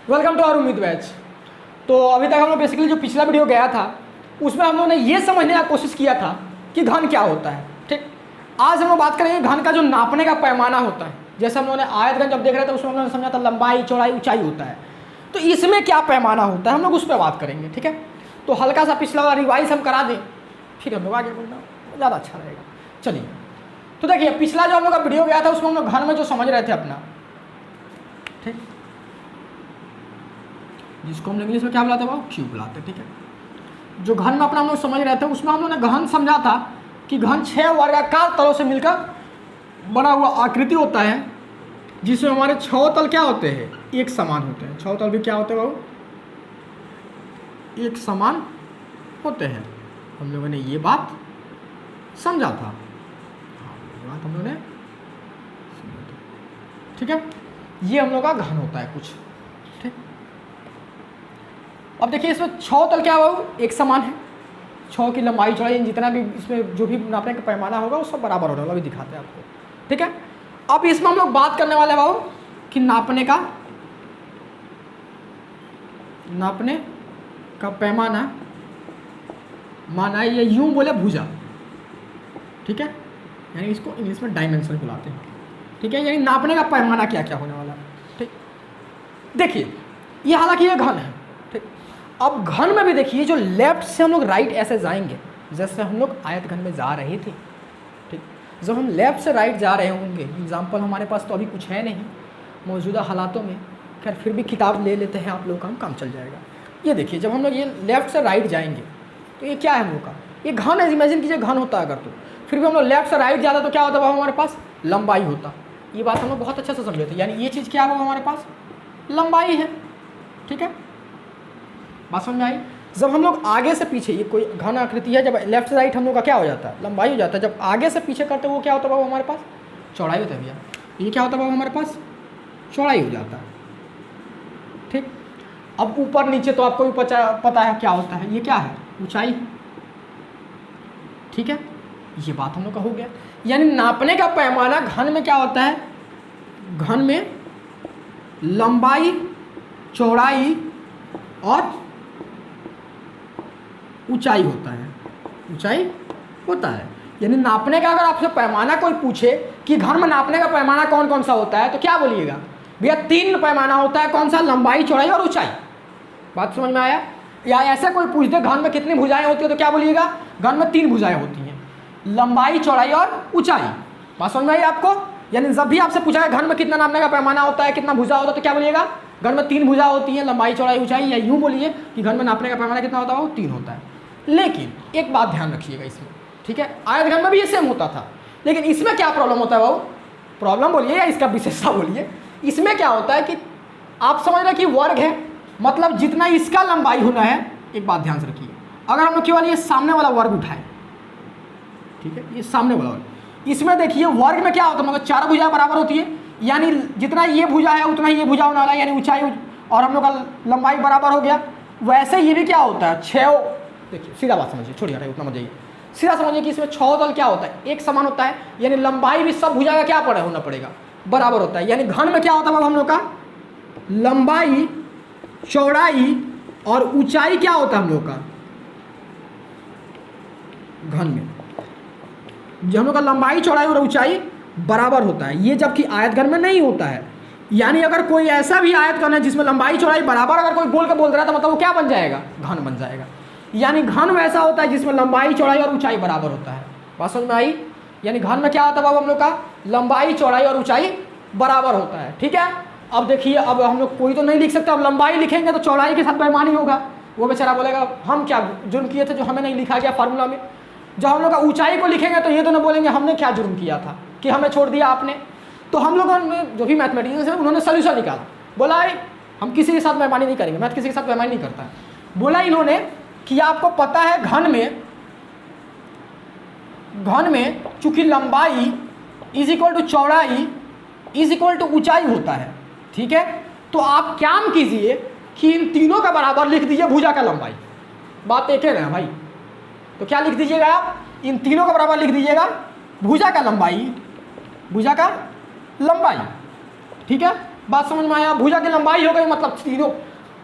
Welcome to our उम्मीद batch. तो अभी तक हम लोग बेसिकली जो पिछला वीडियो गया था उसमें हम लोगों ने ये समझने का कोशिश किया था कि घन क्या होता है। ठीक, आज हम लोग बात करेंगे घन का जो नापने का पैमाना होता है। जैसे हम लोगों ने आयत घन जब देख रहे थे उसमें हम लोगों ने समझा था लंबाई, चौड़ाई, ऊंचाई होता है। तो इसमें क्या पैमाना होता है हम लोग उस पर बात करेंगे। ठीक है, तो हल्का सा पिछला वाला रिवाइज हम करा दें, फिर हम लोग आगे बढ़ना ज़्यादा अच्छा रहेगा। चलिए, तो देखिए पिछला जो हम लोग का वीडियो गया था उसमें हम लोग घन में जो समझ रहे थे अपना, ठीक, जिसको हम इंग्लिश में क्या बुलाते हैं वो क्यूब बुलाते हैं। ठीक है, जो घन में अपना हम लोग समझ रहे थे उसमें हम लोगों ने घन समझा था कि घन 6 वर्गाकार तलों से मिलकर बना हुआ आकृति होता है जिसमें हमारे 6 तल क्या होते हैं, एक समान होते हैं। 6 तल भी क्या होते हैं बाबू, एक समान होते हैं। हम लोगों ने ये बात समझा था, ये बात हम लोगों ने समझा था। ठीक है, ये हम लोग का घन होता है कुछ। ठीक, अब देखिए इसमें 6 तल क्या हुआ, एक समान है। 6 की लंबाई चौड़ाई जितना भी इसमें जो भी नापने का पैमाना होगा वो सब बराबर होगा, अभी दिखाते हैं आपको। ठीक है, अब इसमें हम लोग बात करने वाले बाबू कि नापने का पैमाना, माना ये यूं बोले भुजा। ठीक है, यानी इसको इंग्लिश में डायमेंशन बुलाते हैं। ठीक है, यानी नापने का पैमाना क्या क्या होने वाला है। ठीक, देखिए ये हालांकि ये घन है। ठीक, अब घन में भी देखिए जो लेफ्ट से हम लोग राइट ऐसे जाएंगे, जैसे हम लोग आयत घन में जा रहे थे। ठीक, जब हम लेफ्ट से राइट जा रहे होंगे, एग्जाम्पल हमारे पास तो अभी कुछ है नहीं मौजूदा हालातों में, खैर फिर भी किताब ले लेते हैं आप लोग का, हम काम चल जाएगा। ये देखिए जब हम लोग ये लेफ्ट से राइट जाएंगे तो ये क्या है हम लोग का, ये घन है। इमेजिन कीजिए घन होता अगर, तो फिर भी हम लोग लेफ्ट से राइट जाता तो क्या होता है हमारे पास, लंबाई होता। ये बात हम लोग बहुत अच्छे से समझे थे, यानी ये चीज़ क्या होगा हमारे पास, लंबाई है। ठीक है, बात समझ में आई। जब हम लोग आगे से पीछे, ये कोई घन आकृति है, जब लेफ्ट से राइट हम लोग का क्या हो जाता है, लंबाई हो जाता है। जब आगे से पीछे करते वो क्या होता है बाबू हमारे पास, चौड़ाई होता है भैया। ये क्या होता है बाबू हमारे पास, चौड़ाई हो जाता है। ठीक, अब ऊपर नीचे तो आपको भी पता है क्या होता है, ये क्या है, ऊंचाई। ठीक है, ये बात हम लोग का हो गया। यानी नापने का पैमाना घन में क्या होता है, घन में लंबाई, चौड़ाई और ऊंचाई होता है, ऊंचाई होता है। यानी नापने का अगर आपसे पैमाना कोई पूछे कि घन में नापने का पैमाना कौन कौन सा होता है तो क्या बोलिएगा भैया, 3 पैमाना होता है। कौन सा, लंबाई, चौड़ाई और ऊंचाई। बात समझ में आया। या ऐसे कोई पूछ दे घन में कितनी भुजाएं होती है तो क्या बोलिएगा, घन में 3 भुजाएं होती हैं, लंबाई, चौड़ाई और ऊंचाई। बात समझ में आई आपको। यानी जब भी आपसे पूछा है घन में कितना नापने का पैमाना होता है, कितना भुजा होता है, तो क्या बोलिएगा, घन में 3 भुजा होती हैं, लंबाई, चौड़ाई, ऊंचाई। या यूँ बोलिए कि घन में नापने का पैमाना कितना होता है, वो 3 होता है। लेकिन एक बात ध्यान रखिएगा इसमें, ठीक है, आयत घन में भी ये सेम होता था, लेकिन इसमें क्या प्रॉब्लम होता है बाबू, प्रॉब्लम बोलिए या इसका विशेषता बोलिए। इसमें क्या होता है कि आप समझ रहे कि वर्ग है, मतलब जितना इसका लंबाई होना है। एक बात ध्यान से रखिए, अगर हम लोग केवल ये सामने वाला वर्ग उठाएं, ठीक है, ये सामने वाला वर्ग, इसमें देखिए वर्ग में क्या होता है, मतलब 4 भुजा बराबर होती है। यानी जितना ये भुजा है उतना ही ये भुजा होने वाला है, यानी ऊंचाई और हम लोग का लंबाई बराबर हो गया। वैसे ये भी क्या होता है, 6, देखिए सीधा बात समझिए, छोड़िए रहे उतना मत जाइए, सीधा समझिए कि इसमें 6 तल क्या होता है, एक समान होता है। यानी लंबाई भी सब भुजा का क्या होना पड़ेगा, बराबर होता है। यानी घन में क्या होता है हम लोग का, लंबाई, चौड़ाई और ऊंचाई क्या होता है हम लोग का, घन में हम लोग का लंबाई, चौड़ाई और ऊंचाई बराबर होता है। ये जबकि आयत घन में नहीं होता है। यानी अगर कोई ऐसा भी आयत घन है जिसमें लंबाई, चौड़ाई बराबर अगर कोई बोल रहा है तो मतलब वो क्या बन जाएगा, घन बन जाएगा। यानी घन वैसा होता है जिसमें लंबाई, चौड़ाई और ऊंचाई बराबर होता है। बात समझ में आई। यानी घन में क्या होता है बाबू हम लोग का, लंबाई, चौड़ाई और ऊंचाई बराबर होता है। ठीक है, अब देखिए, अब हम लोग कोई तो नहीं लिख सकते, अब लंबाई लिखेंगे तो चौड़ाई के साथ बेईमानी होगा। वो बेचारा बोलेगा हम क्या जुर्म किए थे जो हमें नहीं लिखा गया फार्मूला में। जब हम लोग का ऊंचाई को लिखेंगे तो ये तो ना बोलेंगे हमने क्या जुर्म किया था कि हमें छोड़ दिया आपने। तो हम लोगों ने जो भी मैथमेटिशियंस है उन्होंने सोल्यूशन निकाला, बोला हम किसी के साथ बेईमानी नहीं करेंगे, मैथ किसी के साथ बेईमानी नहीं करता है। बोला इन्होंने कि आपको पता है घन में चूंकि लंबाई इज इक्वल टू चौड़ाई इज इक्वल टू ऊंचाई होता है। ठीक है, तो आप क्या कीजिए कि इन तीनों का बराबर लिख दीजिए भुजा का लंबाई। बात एक है ना भाई, तो क्या लिख दीजिएगा आप, इन तीनों का बराबर लिख दीजिएगा भुजा का लंबाई, भुजा का लंबाई। ठीक है, बात समझ में आया? भुजा की लंबाई हो गई, मतलब तीनों,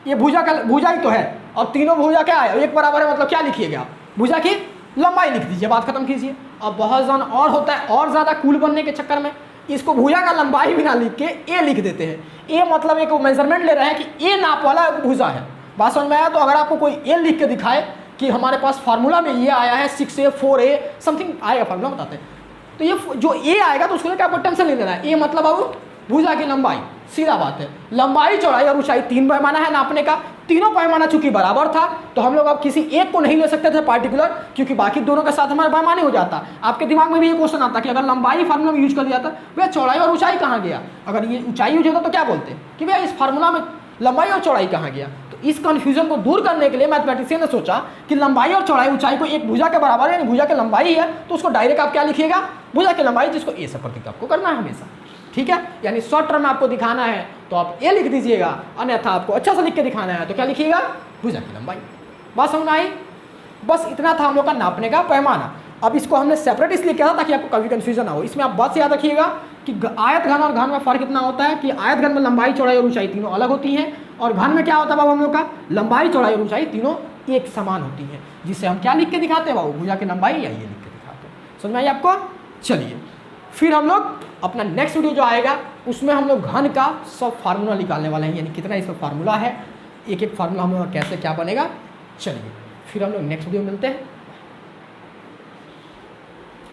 ये भुजा ही तो है, और तीनों भुजा क्या है, एक बराबर है, मतलब क्या लिखिएगा आप, भुजा की लंबाई लिख दीजिए, बात खत्म कीजिए। अब बहुत जन और होता है, और ज़्यादा कूल बनने के चक्कर में इसको भुजा का लंबाई भी ना लिख के ए लिख देते हैं। ए मतलब एक मेजरमेंट ले रहे हैं कि ए नाप वाला भुजा है। बात समझ में आया? तो अगर आपको कोई ए लिख के दिखाए कि हमारे पास फार्मूला में ये आया है 6A 4A समथिंग आएगा, फार्मूला बताते हैं, तो ये जो ए आएगा तो उसको लेकर आपको टेंशन नहीं लेना है। ए मतलब अब भुजा की लंबाई, सीधा बात है। लंबाई, चौड़ाई और ऊंचाई 3 पैमाना है नापने का। तीनों पैमाना चूंकि बराबर था तो हम लोग अब किसी एक को नहीं ले सकते थे पार्टिकुलर, क्योंकि बाकी दोनों के साथ हमारे पैमाने हो जाता। आपके दिमाग में भी ये क्वेश्चन आता कि अगर लंबाई फार्मूला में यूज कर दिया था, भैया चौड़ाई और ऊंचाई कहाँ गया? अगर ये ऊंचाई यूज होता तो क्या बोलते कि भैया इस फार्मूला में लंबाई और चौड़ाई कहाँ गया? तो इस कन्फ्यूजन को दूर करने के लिए मैथमेटिशियन ने सोचा कि लंबाई और चौड़ाई, ऊंचाई को एक भुजा के बराबर है, यानी भुजा की लंबाई है, तो उसको डायरेक्ट आप क्या लिखिएगा? भुजा की लंबाई, जिसको ए से प्रतीक आपको करना है हमेशा, ठीक है? यानी शॉर्ट टर्म में आपको दिखाना है तो आप ए लिख दीजिएगा, अन्यथा आपको अच्छा से लिख के दिखाना है तो क्या लिखिएगा? भुजा की लंबाई। बात समझ में आई? बस इतना था हम लोग का नापने का पैमाना। अब इसको हमने सेपरेट इसलिए किया था ताकि आपको कभी कंफ्यूजन ना हो। इसमें आप बस याद रखिएगा कि आयत घन और घन में फर्क इतना होता है कि आयत घन में लंबाई, चौड़ाई और ऊंचाई तीनों अलग होती हैं, और घन में क्या होता है बाबू हम लोग का? लंबाई, चौड़ाई और ऊंचाई तीनों एक समान होती हैं, जिससे हम क्या लिख के दिखाते हैं बाबू? भुजा की लंबाई या ये लिख के दिखाते हैं। समझ में आई आपको? चलिए फिर हम लोग अपना नेक्स्ट वीडियो जो आएगा उसमें हम लोग घन का सब फार्मूला निकालने वाले हैं, यानी कितना इसमें फार्मूला है, एक एक फार्मूला हम लोग कैसे क्या बनेगा। चलिए फिर हम लोग नेक्स्ट वीडियो में मिलते हैं।